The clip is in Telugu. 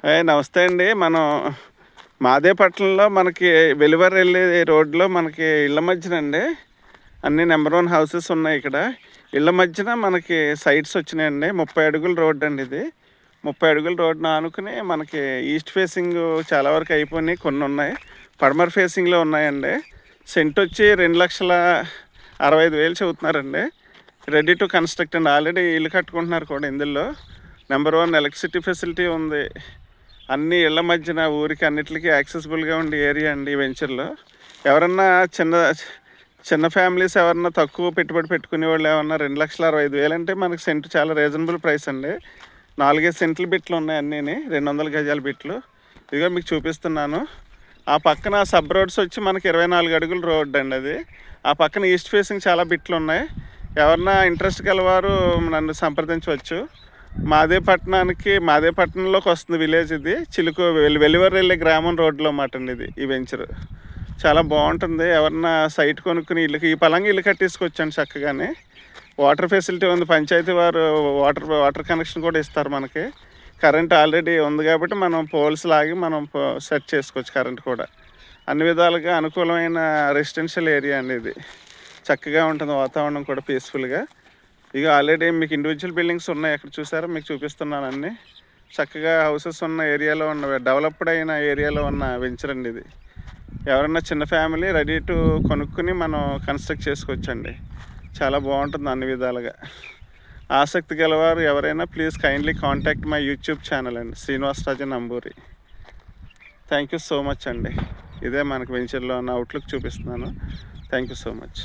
నమస్తే అండి. మనం మాదేపట్నంలో మనకి వెలువర్ వెళ్ళే రోడ్లో మనకి ఇళ్ళ మధ్యనండి అన్ని నెంబర్ 1 హౌసెస్ ఉన్నాయి ఇక్కడ. ఇళ్ళ మధ్యన మనకి సైట్స్ వచ్చినాయండి. 30 అడుగుల రోడ్ అండి ఇది. 30 అడుగుల రోడ్డున ఆనుకుని మనకి ఈస్ట్ ఫేసింగ్ చాలా వరకు అయిపోయినాయి, కొన్ని ఉన్నాయి. పడమర ఫేసింగ్లో ఉన్నాయండి. సెంట్ వచ్చి 2,65,000 చెబుతున్నారండి. రెడీ టు కన్స్ట్రక్ట్ అండి. ఆల్రెడీ ఇల్లు కట్టుకుంటున్నారు కూడా ఇందులో. నెంబర్ 1 ఎలక్ట్రిసిటీ ఫెసిలిటీ ఉంది. అన్ని ఇళ్ల మధ్యన ఊరికి అన్నిటికీ యాక్సెసిబుల్గా ఉండే ఏరియా అండి ఈ వెంచర్లో. ఎవరన్నా చిన్న ఫ్యామిలీస్ ఎవరన్నా తక్కువ పెట్టుబడి పెట్టుకునే వాళ్ళు ఏమన్నా 2,65,000 అంటే మనకి సెంట్ చాలా రీజనబుల్ ప్రైస్ అండి. 4-5 సెంట్ల బిట్లు ఉన్నాయి అన్నీ, 200 గజాల బిట్లు. ఇదిగో మీకు చూపిస్తున్నాను. ఆ పక్కన సబ్ రోడ్స్ వచ్చి మనకి 24 అడుగుల రోడ్ అండి అది. ఆ పక్కన ఈస్ట్ ఫేసింగ్ చాలా బిట్లు ఉన్నాయి. ఎవరన్నా ఇంట్రెస్ట్ గలవారు నన్ను సంప్రదించవచ్చు. మాదేపట్నంలోకి వస్తుంది విలేజ్ ఇది. చిలుకు వెలువర్ వెళ్ళే గ్రామం రోడ్లో మాట అండి ఇది. ఈ వెంచర్ చాలా బాగుంటుంది. ఎవరన్నా సైట్ కొనుక్కుని ఈ పలంగా ఇల్లు కట్టేసుకొచ్చండి చక్కగానే. వాటర్ ఫెసిలిటీ ఉంది. పంచాయతీ వారు వాటర్ కనెక్షన్ కూడా ఇస్తారు మనకి. కరెంట్ ఆల్రెడీ ఉంది కాబట్టి మనం పోల్స్ లాగి మనం సెట్ చేసుకోవచ్చు. కరెంట్ కూడా అన్ని విధాలుగా అనుకూలమైన రెసిడెన్షియల్ ఏరియా అండి ఇది. చక్కగా ఉంటుంది వాతావరణం కూడా పీస్ఫుల్గా. ఇక ఆల్రెడీ మీకు ఇండివిజువల్ బిల్డింగ్స్ ఉన్నాయి, అక్కడ చూసారా, మీకు చూపిస్తున్నాను అన్నీ. చక్కగా హౌసెస్ ఉన్న ఏరియాలో ఉన్న డెవలప్డ్ అయిన ఏరియాలో ఉన్న వెంచర్ అండి ఇది. ఎవరన్నా చిన్న ఫ్యామిలీ రెడీ టు కొనుక్కుని మనం కన్స్ట్రక్ట్ చేసుకోవచ్చండి. చాలా బాగుంటుంది అన్ని విధాలుగా. ఆసక్తి గలవారు ఎవరైనా please kindly contact my YouTube channel అండి, Srinivasaraju Namburi. Thank you so much అండి. ఇదే మనకు వెంచర్లో ఉన్న అవుట్లుక్ చూపిస్తున్నాను. Thank you so much.